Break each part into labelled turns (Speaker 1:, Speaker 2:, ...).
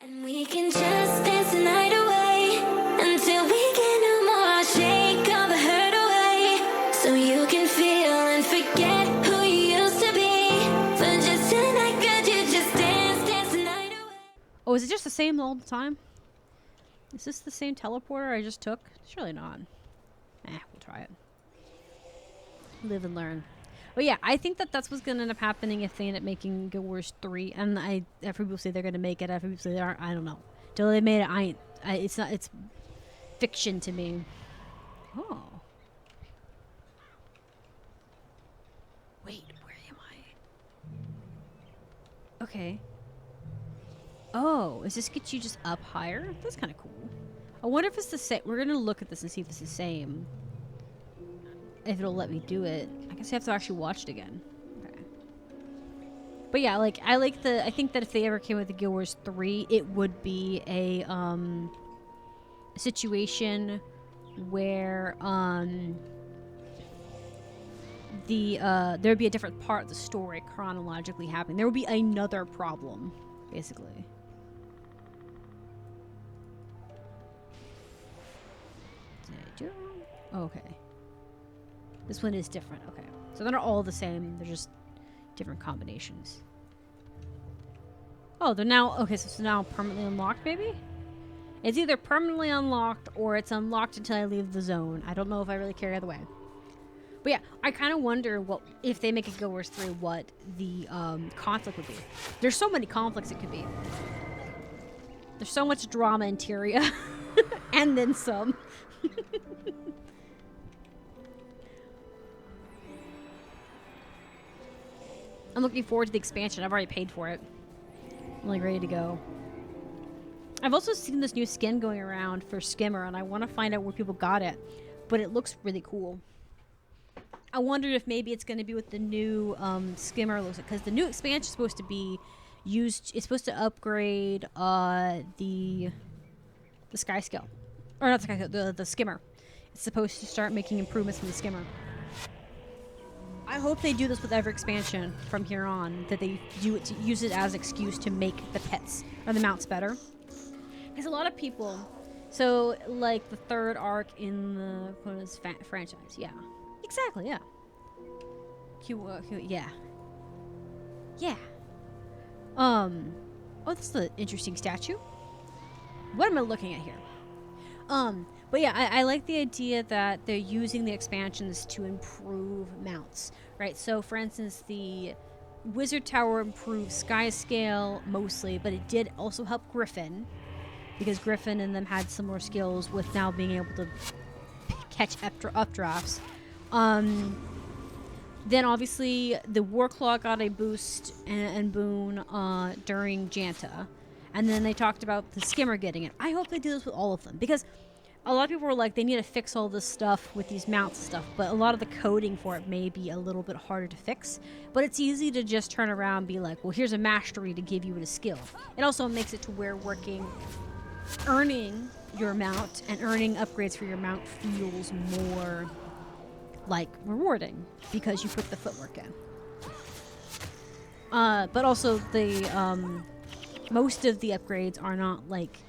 Speaker 1: And we can just dance the night away until we get no more. Shake all the hurt away so you can feel and forget who you used to be. For just tonight, could you just dance the night away?
Speaker 2: Oh, is it just the same all the time? Is this the same teleporter I just took? Surely not. We'll try it. Live and learn. But yeah, I think that that's what's going to end up happening if they end up making Guild Wars 3. And every people say they're going to make it. Every people say they aren't. I don't know. Till they made it, it's not. It's fiction to me. Oh. Wait, where am I? Okay. Oh, does this get you just up higher? That's kind of cool. I wonder if it's the same. We're going to look at this and see if it's the same. If it'll let me do it. I guess I have to actually watch it again. Okay. But yeah, like, I think that if they ever came with the Guild Wars 3, it would be a situation where, there'd be a different part of the story chronologically happening. There would be another problem, basically. Did I do? Oh, okay. This one is different. Okay. So they're not all the same. They're just different combinations. Oh, they're now... Okay, so it's now permanently unlocked, maybe? It's either permanently unlocked or it's unlocked until I leave the zone. I don't know if I really care either way. But yeah, I kind of wonder what if they make a Guild Wars 3, what the conflict would be. There's so many conflicts it could be. There's so much drama in Tyria. And then some. I'm looking forward to the expansion. I've already paid for it. I'm like ready to go. I've also seen this new skin going around for Skimmer, and I want to find out where people got it. But it looks really cool. I wondered if maybe it's going to be with the new Skimmer looks, because the new expansion is supposed to be used. It's supposed to upgrade the Sky Scale, or not the Sky Scale, the Skimmer. It's supposed to start making improvements in the Skimmer. I hope they do this with every expansion from here on, that they do it to use it as an excuse to make the pets or the mounts better. Because a lot of people, so like the third arc in the franchise, yeah, exactly, yeah, yeah, yeah. Oh, this is an interesting statue. What am I looking at here? But yeah, I like the idea that they're using the expansions to improve mounts, right? So, for instance, the Wizard Tower improved Sky Scale mostly, but it did also help Griffin, because Griffin and them had similar skills with now being able to catch updrafts. Then, obviously, the Warclaw got a boost and boon during Janta. And then they talked about the Skimmer getting it. I hope they do this with all of them, because a lot of people were like, they need to fix all this stuff with these mounts and stuff, but a lot of the coding for it may be a little bit harder to fix. But it's easy to just turn around and be like, well, here's a mastery to give you a skill. It also makes it to where earning your mount and earning upgrades for your mount feels more like rewarding because you put the footwork in. But also the most of the upgrades are not like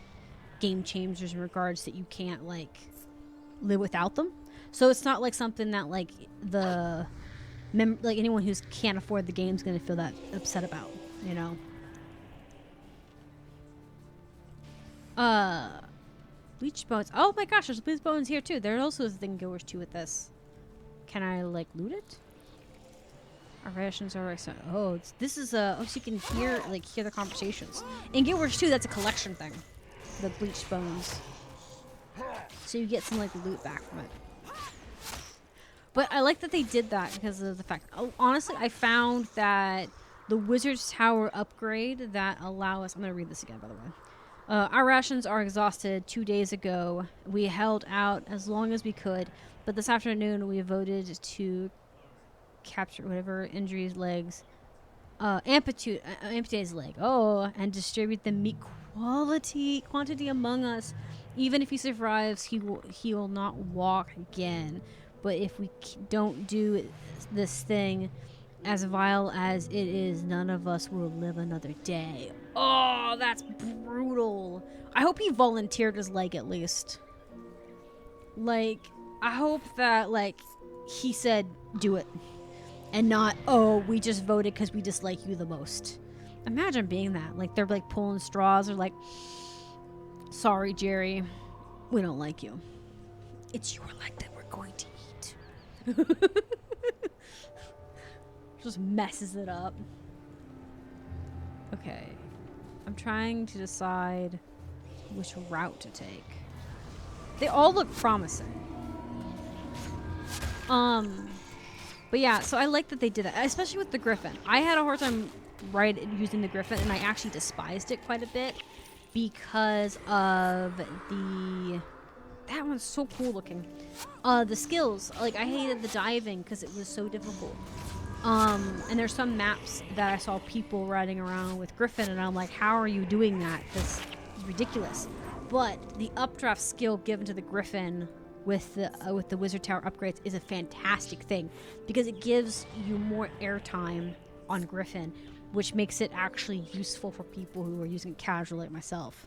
Speaker 2: game changers in regards that you can't like live without them. So it's not like something that like like anyone who can't afford the game is going to feel that upset about, you know. Bleach bones. Oh my gosh, there's bleach bones here too. There's also a thing Guild Wars 2 with this. Can I like loot it? Our rations are this is so you can hear the conversations. In Guild Wars 2, that's a collection thing. The bleached bones. So you get some like loot back from it. But I like that they did that because of the fact, honestly, I found that the Wizard's Tower upgrade that allow us, I'm going to read this again, by the way. Our rations are exhausted 2 days ago. We held out as long as we could, but this afternoon we voted to capture whatever injuries legs, amputate his leg. And distribute the meat quantity among us. Even if he survives, he will not walk again. But if we don't do this thing, as vile as it is, none of us will live another day. Oh, that's brutal. I hope he volunteered his leg at least. Like, I hope that, like, he said, do it. And not, oh, we just voted because we dislike you the most. Imagine being that. Like, they're, like, pulling straws or, like, sorry, Jerry, we don't like you. It's your leg that we're going to eat. Just messes it up. Okay. I'm trying to decide which route to take. They all look promising. But yeah, so I like that they did that, especially with the Griffin. I had a hard time using the Griffin, and I actually despised it quite a bit because of the... That one's so cool looking. The skills. Like, I hated the diving because it was so difficult. And there's some maps that I saw people riding around with Griffin, and I'm like, how are you doing that? This is ridiculous. But the updraft skill given to the Griffin with the Wizard Tower upgrades is a fantastic thing because it gives you more airtime on Griffin, which makes it actually useful for people who are using it casually like myself.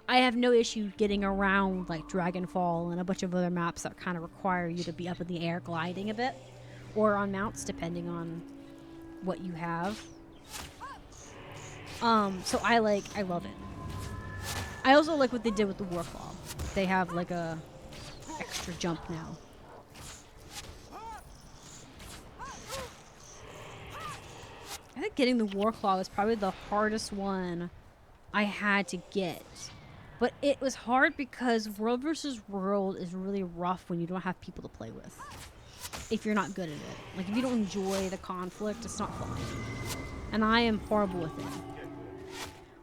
Speaker 2: I have no issue getting around like Dragonfall and a bunch of other maps that kind of require you to be up in the air gliding a bit, or on mounts depending on what you have. So I love it. I also like what they did with the Warclaw. They have like a extra jump now. I think getting the Warclaw was probably the hardest one I had to get. But it was hard because World versus World is really rough when you don't have people to play with. If you're not good at it. Like, if you don't enjoy the conflict, it's not fun. And I am horrible with it.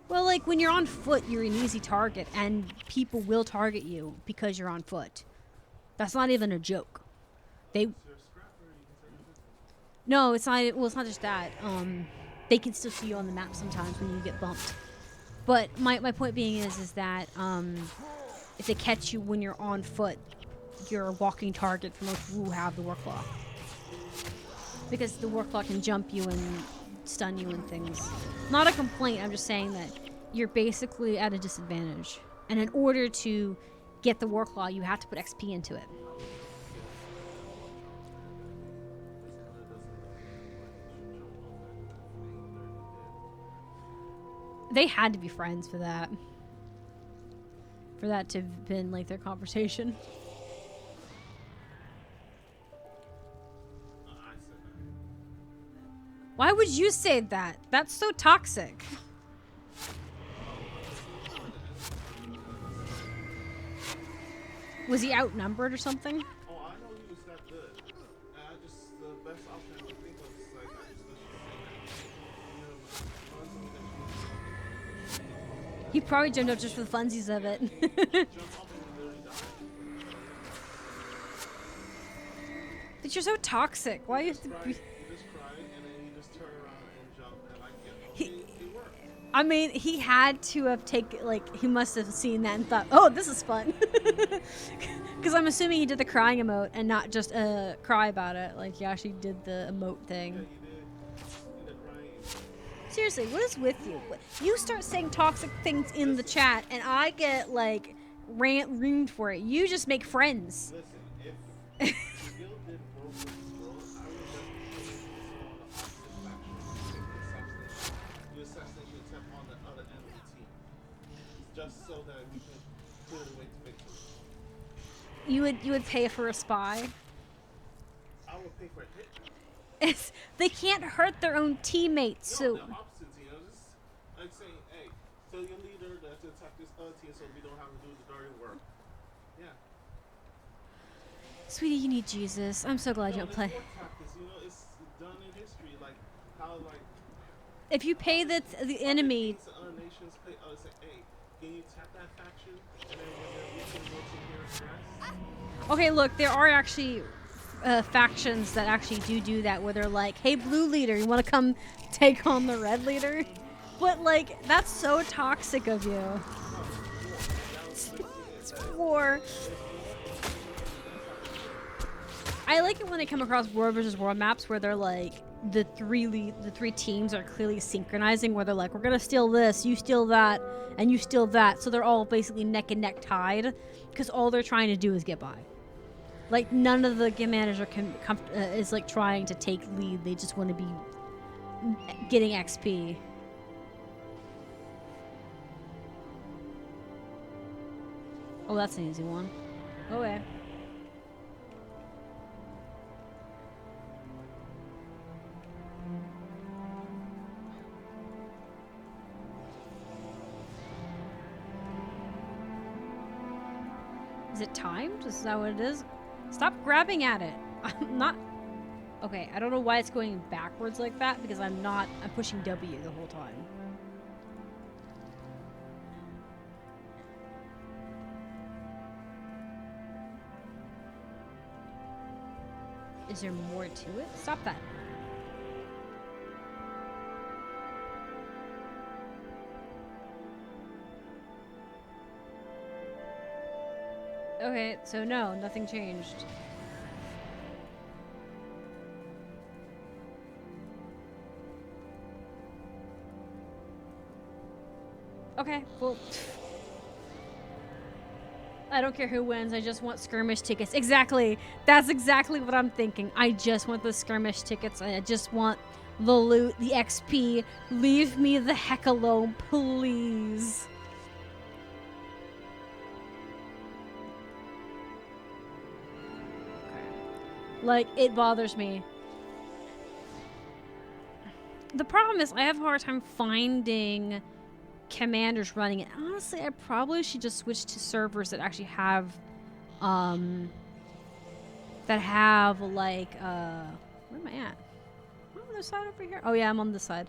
Speaker 2: Well, like, when you're on foot, you're an easy target, and people will target you because you're on foot. That's not even a joke. No, it's not. Well, it's not just that. They can still see you on the map sometimes when you get bumped. But my point being is that if they catch you when you're on foot, you're a walking target for most who have the Warclaw. Because the Warclaw can jump you and stun you and things. Not a complaint, I'm just saying that you're basically at a disadvantage. And in order to get the Warclaw, you have to put XP into it. They had to be friends for that. For that to have been like their conversation. Why would you say that? That's so toxic. Was he outnumbered or something?
Speaker 3: Oh, I know he was that good. And I just, the best option I could think of is like, I just literally
Speaker 2: He probably jumped up just for the funsies of it.
Speaker 3: jump up and literally die.
Speaker 2: But you're so toxic. Why you?
Speaker 3: He just cried, and then he just turned around and jumped, and like, yeah, it worked.
Speaker 2: I mean, he had to have he must have seen that and thought, oh, this is fun. Because I'm assuming he did the crying emote and not just cry about it. Like, he actually did the emote thing.
Speaker 3: Yeah, he did crying.
Speaker 2: Seriously, what is with you? You start saying toxic things in the chat and I get, like, ruined for it. You just make friends.
Speaker 3: Listen, if Gil did World vs. World, I would definitely the assassination attempt on the other enemy team. Just so that we can clear the way to victory.
Speaker 2: You would pay for a spy?
Speaker 3: I would pay for a hit.
Speaker 2: They can't hurt their own teammates,
Speaker 3: No,
Speaker 2: so...
Speaker 3: the opposite team. Just like saying, hey, tell your leader that to attack this other team so we don't have to do the dirty work. Yeah.
Speaker 2: Sweetie, you need Jesus. I'm so glad you don't play.
Speaker 3: War tactics, you know, it's done in history. Like, how, like...
Speaker 2: If you pay the enemy...
Speaker 3: Other nations say, hey, can you tap that faction? And then when we can go take care of the rest.
Speaker 2: Okay, look, there are actually factions that actually do that, where they're like, hey, blue leader, you want to come take on the red leader? But, like, that's so toxic of you. It's war. I like it when they come across World versus World maps where they're like, the three teams are clearly synchronizing, where they're like, we're gonna steal this, you steal that, and you steal that. So they're all basically neck and neck tied, because all they're trying to do is get by. Like, none of the commanders are is like trying to take lead. They just want to be getting XP. Oh, that's an easy one. Okay. Is it timed? Is that what it is? Stop grabbing at it. I'm not... Okay, I don't know why it's going backwards like that, because I'm pushing W the whole time. Is there more to it? Stop that. Okay, so no, nothing changed. Okay, well... I don't care who wins, I just want skirmish tickets. Exactly! That's exactly what I'm thinking. I just want the skirmish tickets. I just want the loot, the XP. Leave me the heck alone, please. Like, it bothers me. The problem is I have a hard time finding commanders running it. Honestly, I probably should just switch to servers that actually have like where am I at? I'm on the side over here. Oh yeah, I'm on this side.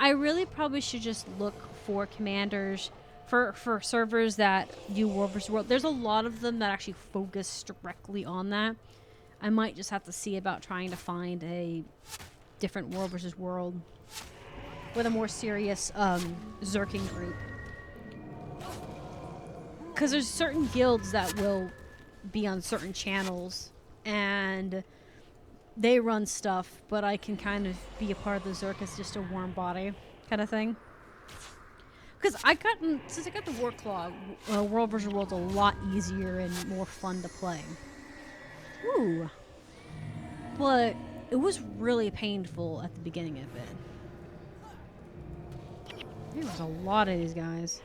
Speaker 2: I really probably should just look for commanders for servers that do World vs. World. There's a lot of them that actually focus directly on that. I might just have to see about trying to find a different World vs. World with a more serious Zerking group. Because there's certain guilds that will be on certain channels and they run stuff, but I can kind of be a part of the Zerk as just a warm body kind of thing. Because since I got the War Claw, World vs. World's a lot easier and more fun to play. Ooh. But it was really painful at the beginning of it. There was a lot of these guys.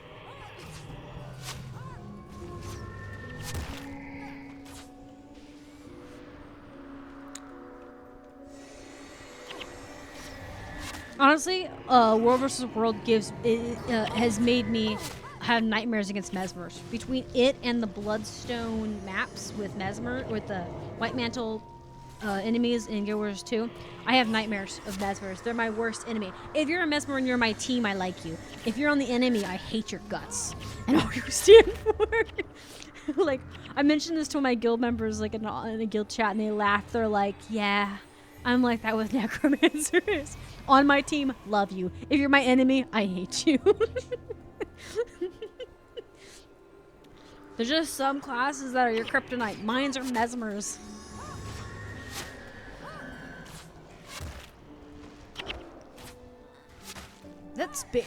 Speaker 2: Honestly, World vs. World has made me have nightmares against Mesmers. Between it and the Bloodstone maps with the White Mantle enemies in Guild Wars 2, I have nightmares of Mesmers. They're my worst enemy. If you're a Mesmer and you're my team, I like you. If you're on the enemy, I hate your guts and all you stand for. Like, I mentioned this to my guild members, like in a guild chat, and they laughed. They're like, "Yeah, I'm like that with necromancers. On my team, love you. If you're my enemy, I hate you." There's just some classes that are your kryptonite. Mines are Mesmers.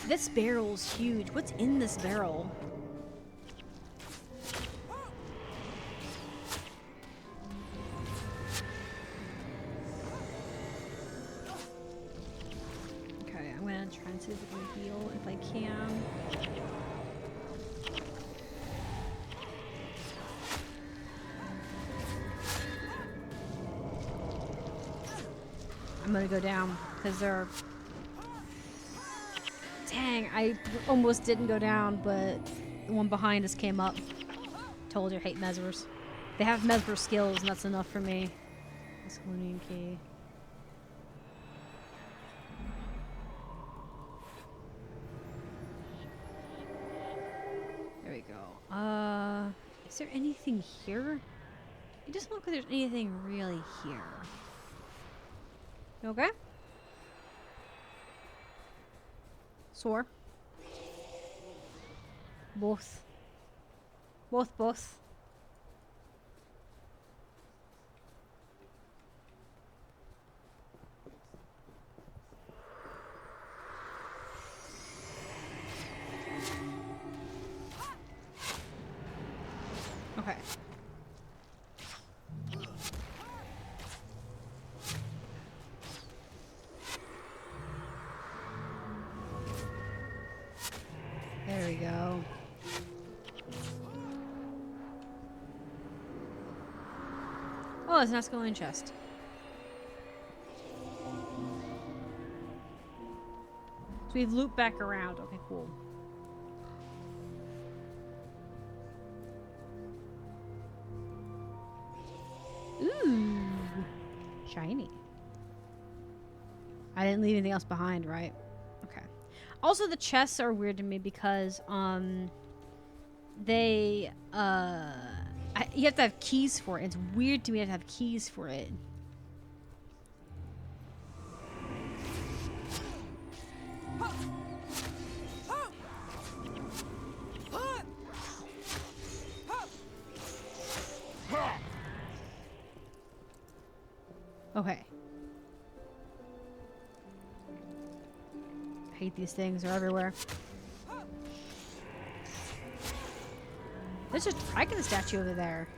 Speaker 2: This barrel's huge. What's in this barrel? Okay, I'm gonna try and see if I can heal if I can. I'm gonna go down because they're... Dang, I almost didn't go down, but the one behind us came up. Told you I hate Mesmers. They have Mesmer skills, and that's enough for me. Miscellaneous key. There we go. Is there anything here? It doesn't look like there's anything really here. You okay? Sore. Both. Both. Okay. There we go. Oh, it's an escalating chest. So we've looped back around. Okay, cool. Ooh. Shiny. I didn't leave anything else behind, right? Okay. Also, the chests are weird to me because, they, you have to have keys for it. It's weird to me to have keys for it. Okay. I hate these things. They're everywhere. There's a dragon statue over there.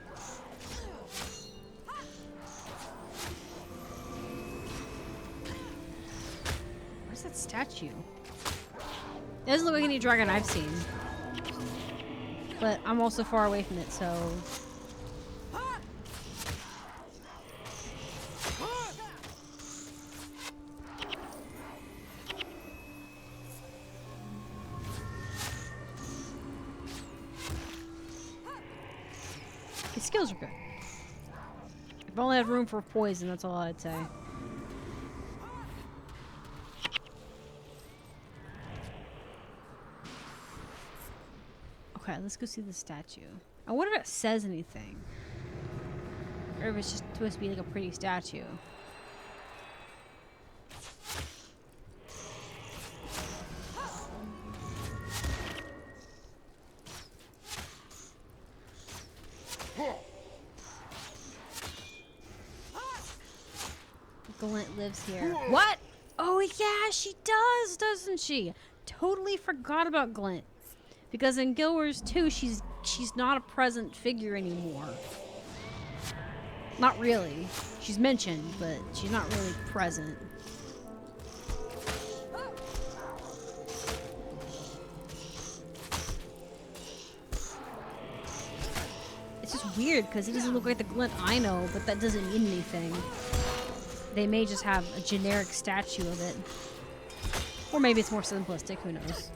Speaker 2: Where's that statue? It doesn't look like any dragon I've seen. But I'm also far away from it, so... His skills are good. If I only had room for poison, that's all I'd say. Okay, let's go see the statue. I wonder if it says anything. Or if it's just supposed to be like a pretty statue. Glint lives here. What? Oh yeah, she does, doesn't she? Totally forgot about Glint. Because in Guild Wars 2, she's not a present figure anymore. Not really. She's mentioned, but she's not really present. It's just weird because it doesn't look like the Glint I know, but that doesn't mean anything. They may just have a generic statue of it. Or maybe it's more simplistic, who knows.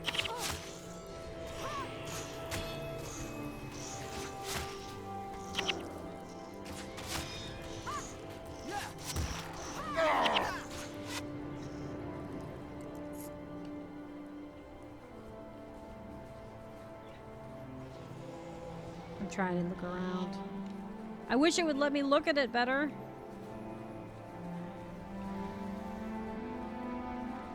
Speaker 2: I'm trying to look around. I wish it would let me look at it better.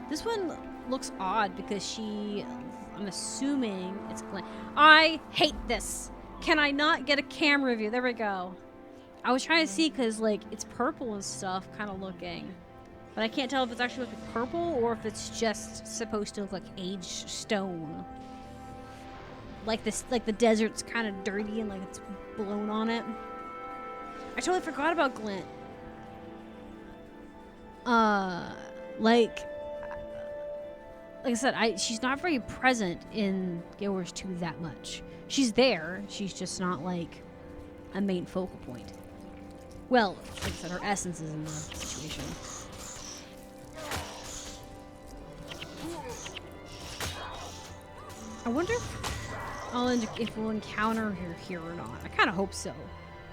Speaker 2: This one looks odd because I'm assuming it's Glenn. I hate this. Can I not get a camera view? There we go. I was trying to see because, like, it's purple and stuff kind of looking. But I can't tell if it's actually supposed to be purple or if it's just supposed to look like aged stone. Like this, like the desert's kind of dirty and like it's blown on it. I totally forgot about Glint. Like I said, she's not very present in Guild Wars 2 that much. She's there. She's just not like a main focal point. Well, like I said, her essence is in the situation. I wonder if we'll encounter her here or not. I kind of hope so.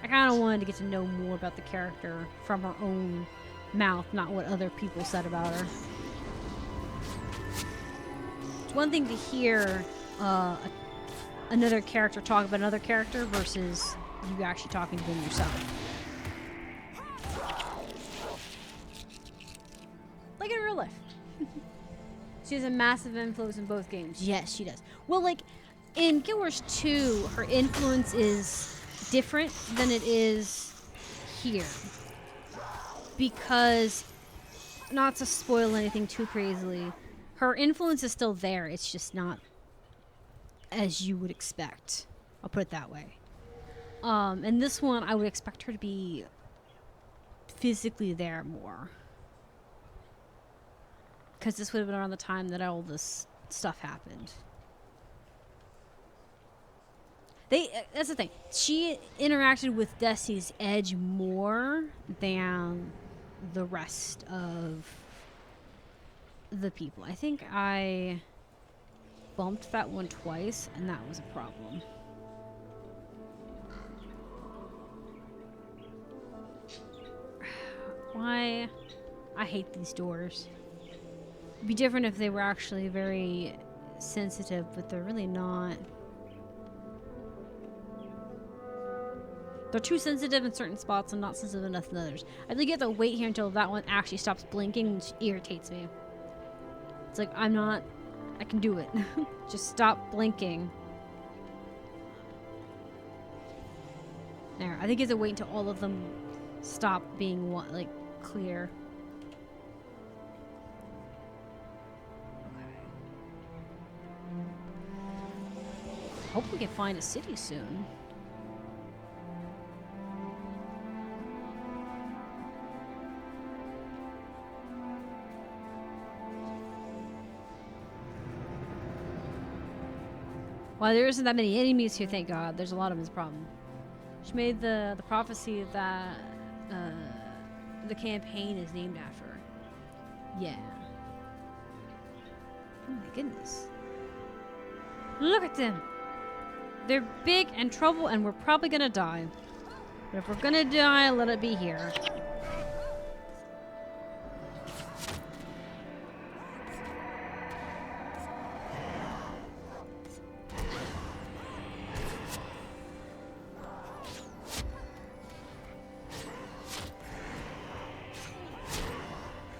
Speaker 2: I kind of wanted to get to know more about the character from her own mouth, not what other people said about her. It's one thing to hear another character talk about another character versus you actually talking to them yourself. Like in real life. She has a massive influence in both games. Yes, she does. Well, like, in Guild Wars 2, her influence is different than it is here. Because, not to spoil anything too crazily, her influence is still there. It's just not as you would expect. I'll put it that way. And this one, I would expect her to be physically there more. Because this would have been around the time that all this stuff happened. That's the thing. She interacted with Destiny's Edge more than the rest of the people. I think I bumped that one twice, and that was a problem. Why? I hate these doors. It'd be different if they were actually very sensitive, but they're really not. They're too sensitive in certain spots and not sensitive enough in others. I think you have to wait here until that one actually stops blinking, which irritates me. It's like, I can do it. Just stop blinking. There, I think you have to wait until all of them stop being, like, clear. Okay. Hope we can find a city soon. Well, there isn't that many enemies here, thank God. There's a lot of them, is a problem. She made the prophecy that the campaign is named after. Yeah. Oh my goodness. Look at them! They're big and trouble, and we're probably gonna die. But if we're gonna die, let it be here.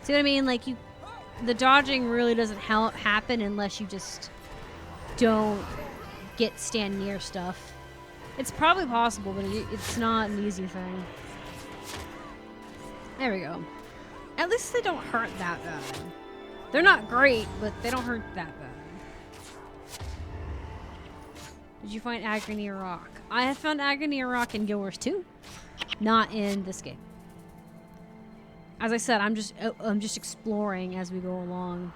Speaker 2: See what I mean? Like, the dodging really doesn't happen unless you just don't stand near stuff. It's probably possible, but it's not an easy thing. There we go. At least they don't hurt that bad. They're not great, but they don't hurt that bad. Did you find Agony Rock? I have found Agony Rock in Guild Wars 2, not in this game. As I said, I'm just exploring as we go along.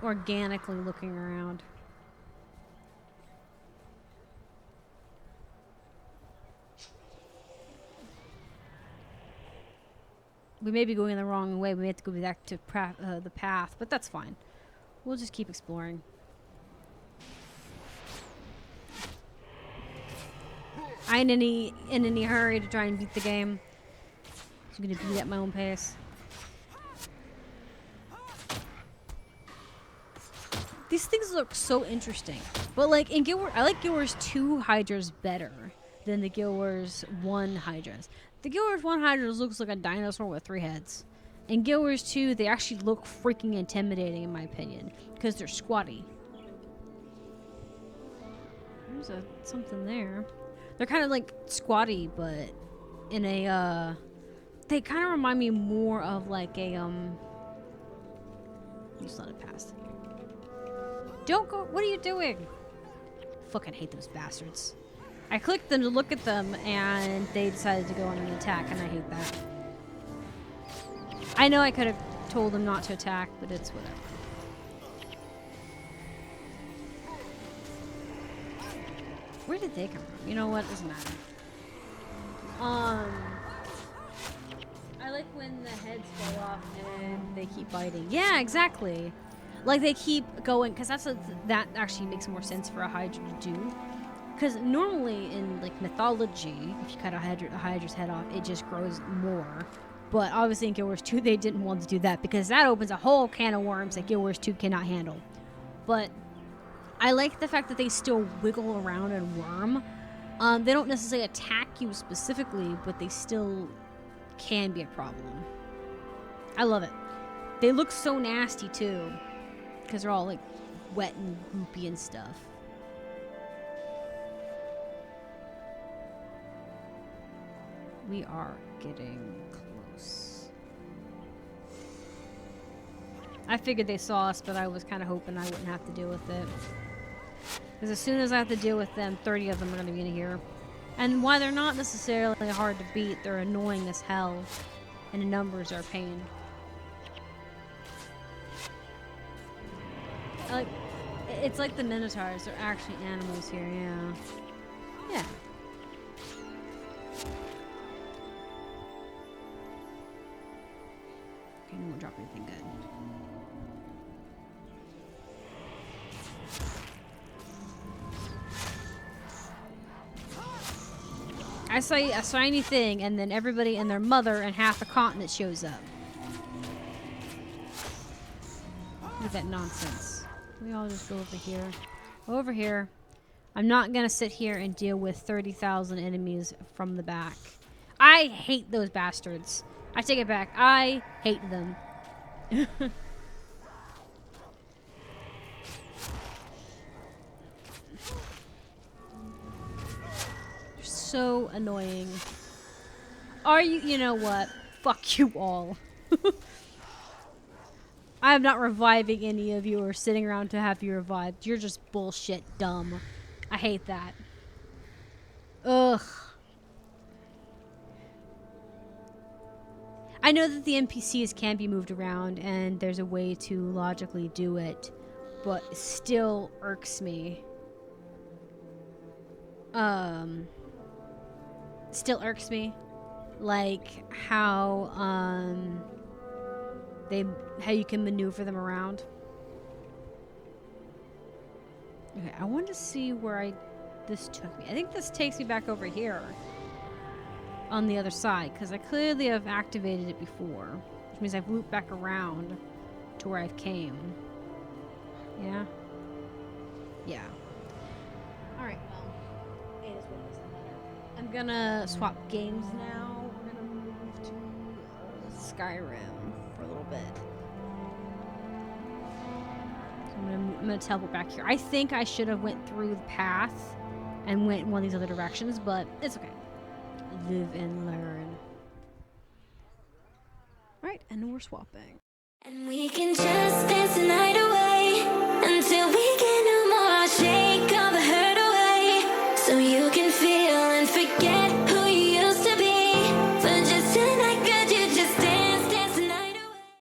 Speaker 2: Organically looking around. We may be going the wrong way. We may have to go back to the path, but that's fine. We'll just keep exploring. I ain't in any hurry to try and beat the game. I'm gonna beat at my own pace. These things look so interesting. But like in Guild Wars, I like Guild Wars 2 Hydras better than the Guild Wars 1 Hydras. The Guild Wars 1 Hydras looks like a dinosaur with 3 heads. In Guild Wars 2, they actually look freaking intimidating in my opinion. Because they're squatty. There's something there. They're kind of like squatty, but in a, they kind of remind me more of like a, just let it pass. Don't go, what are you doing? Fucking hate those bastards. I clicked them to look at them and they decided to go on an attack and I hate that. I know I could have told them not to attack, but it's whatever. Where did they come from? You know what? Doesn't matter. I like when the heads fall off and they keep biting. Yeah, exactly. Like they keep going, because that actually makes more sense for a Hydra to do. Because normally in like mythology, if you cut a Hydra's head off, it just grows more. But obviously in Guild Wars 2, they didn't want to do that because that opens a whole can of worms that Guild Wars 2 cannot handle. But I like the fact that they still wiggle around and worm. They don't necessarily attack you specifically, but they still can be a problem. I love it. They look so nasty too, because they're all like wet and goopy and stuff. We are getting close. I figured they saw us, but I was kind of hoping I wouldn't have to deal with it. Because as soon as I have to deal with them, 30 of them are going to be in here. And while they're not necessarily hard to beat, they're annoying as hell. And the numbers are a pain. Like, it's like the Minotaurs. They're actually animals here, yeah. Yeah. Okay, no one drop anything good. I say a shiny thing, and then everybody and their mother and half the continent shows up. Look at that nonsense. Can we all just go over here? Over here. I'm not gonna sit here and deal with 30,000 enemies from the back. I hate those bastards. I take it back. I hate them. They're so annoying. Are you? You know what? Fuck you all. I'm not reviving any of you or sitting around to have you revived. You're just bullshit dumb. I hate that. Ugh. I know that the NPCs can be moved around and there's a way to logically do it, but it still irks me. Still irks me. Like how, how you can maneuver them around. Okay, I want to see where this took me. I think this takes me back over here on the other side, because I clearly have activated it before, which means I've looped back around to where I've came. Yeah? Yeah. Alright, well, it is what it is, no matter. I'm gonna swap games now. We're gonna move to Skyrim for a little bit. So I'm gonna teleport back here. I think I should have went through the path and went in one of these other directions, but it's okay. Live and learn. Right, and we're swapping.
Speaker 1: And we can just dance the night away until we get